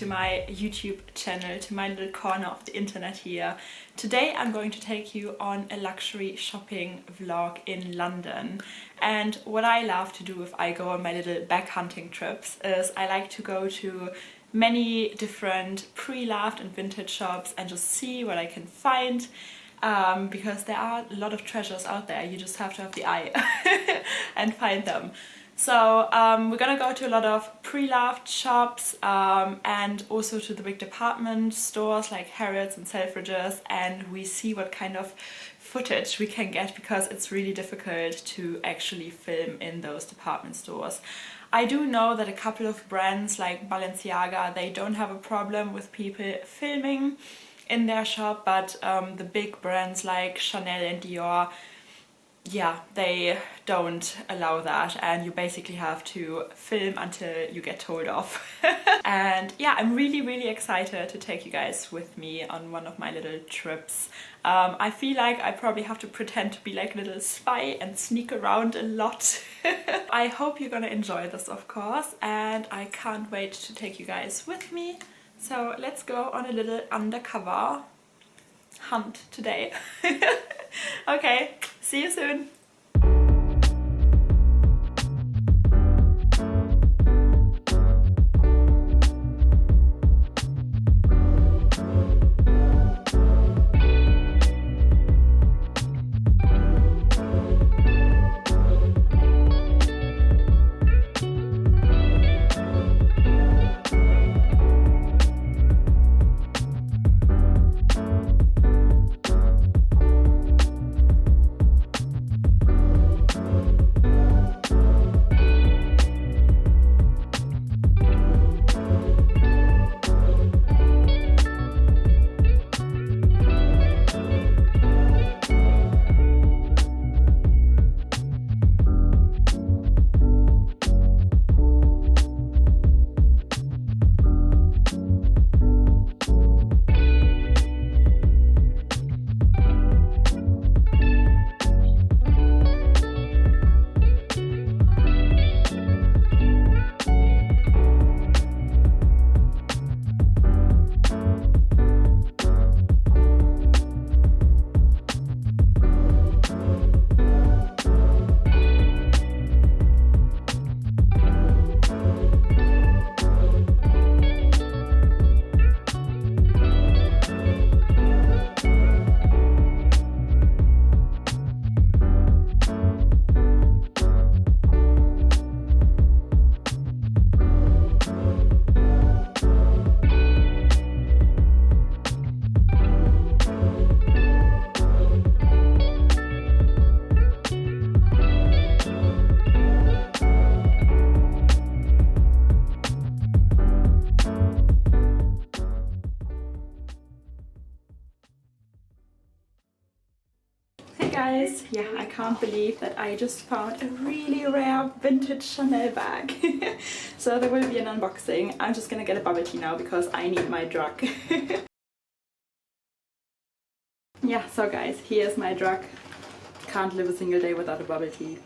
to my YouTube channel, to my little corner of the internet here. Today I'm going to take you on a luxury shopping vlog in London. And what I love to do if I go on my little bag hunting trips is I like to go to many different pre-loved and vintage shops and just see what I can find. Because there are a lot of treasures out there, you just have to have the eye and find them. So we're gonna go to a lot of pre-loved shops and also to the big department stores like Harrods and Selfridges, and we see what kind of footage we can get, because it's really difficult to actually film in those department stores. I do know that a couple of brands like Balenciaga, they don't have a problem with people filming in their shop, but the big brands like Chanel and Dior, yeah, they don't allow that, and you basically have to film until you get told off. And yeah, I'm really excited to take you guys with me on one of my little trips. I feel like I probably have to pretend to be like a little spy and sneak around a lot. I hope you're gonna enjoy this, of course, and I can't wait to take you guys with me. So let's go on a little undercover hunt today. Okay, see you soon. Guys, yeah, I can't believe that I just found a really rare vintage Chanel bag. So there will be an unboxing. I'm just gonna get a bubble tea now because I need my drug. Yeah, so guys, here's my drug. Can't live a single day without a bubble tea.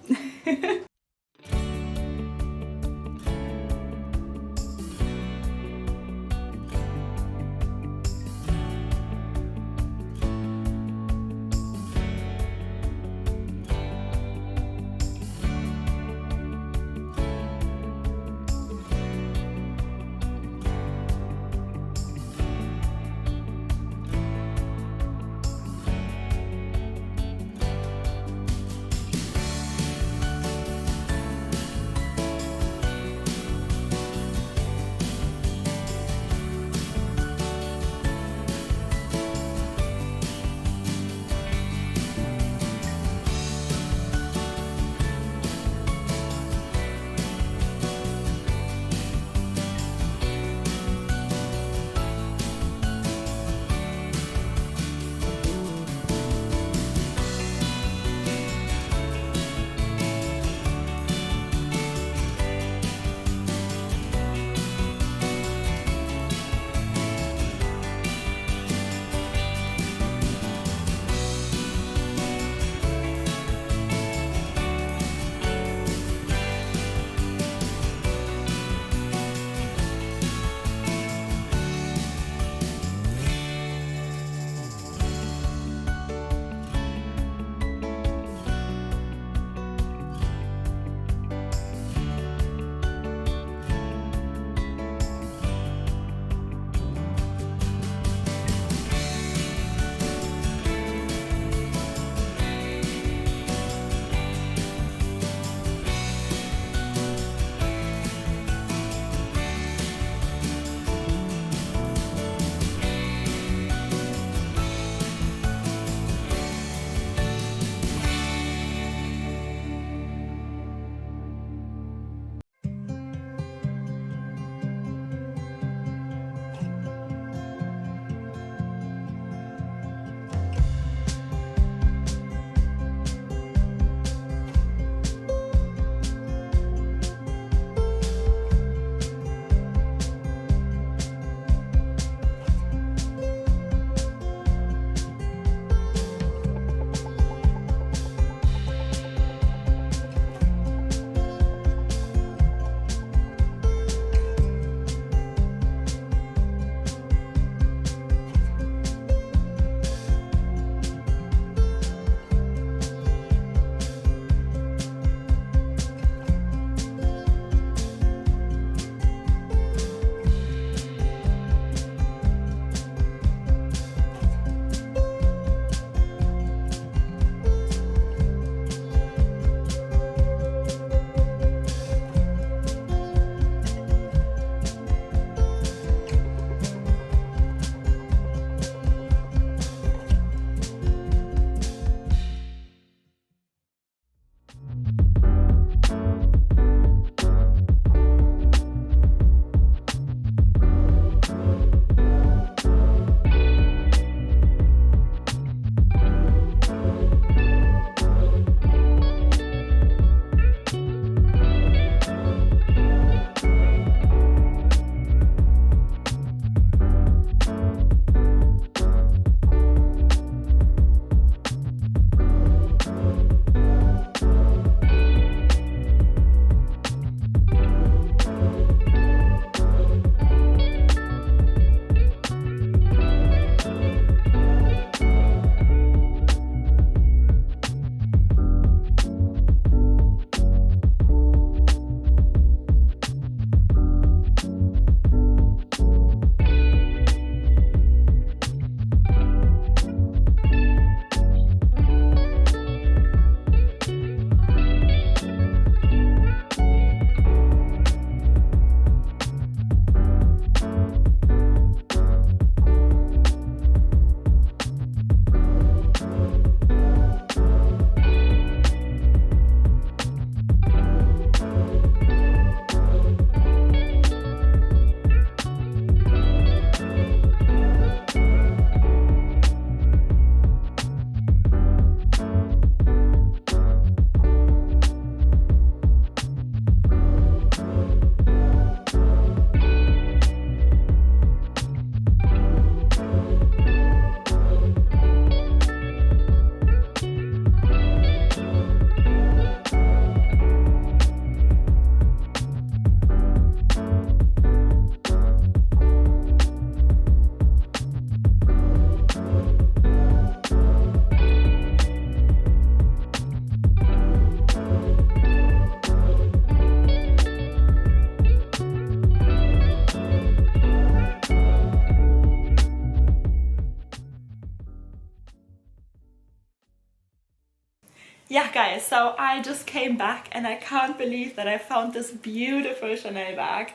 yeah guys, so I just came back and I can't believe that I found this beautiful Chanel bag.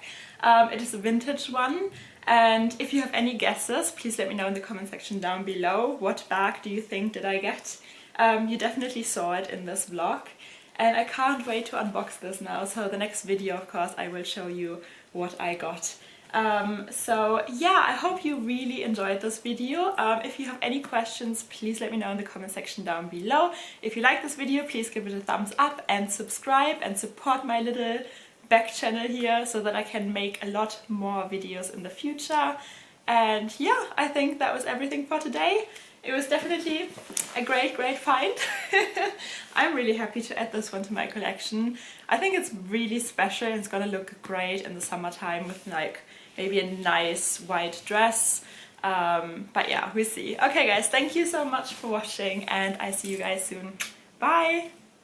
It is a vintage one, and if you have any guesses, please let me know in the comment section down below. What bag do you think did I get? You definitely saw it in this vlog, and I can't wait to unbox this now. So the next video, of course, I will show you what I got. So yeah, I hope you really enjoyed this video. If you have any questions, please let me know in the comment section down below. If you like this video, please give it a thumbs up and subscribe and support my little back channel here so that I can make a lot more videos in the future. And yeah, I think that was everything for today. It was definitely a great find. I'm really happy to add this one to my collection. I think it's really special and it's gonna look great in the summertime with like maybe a nice white dress. But yeah, we'll see. Okay guys, thank you so much for watching and I see you guys soon. Bye!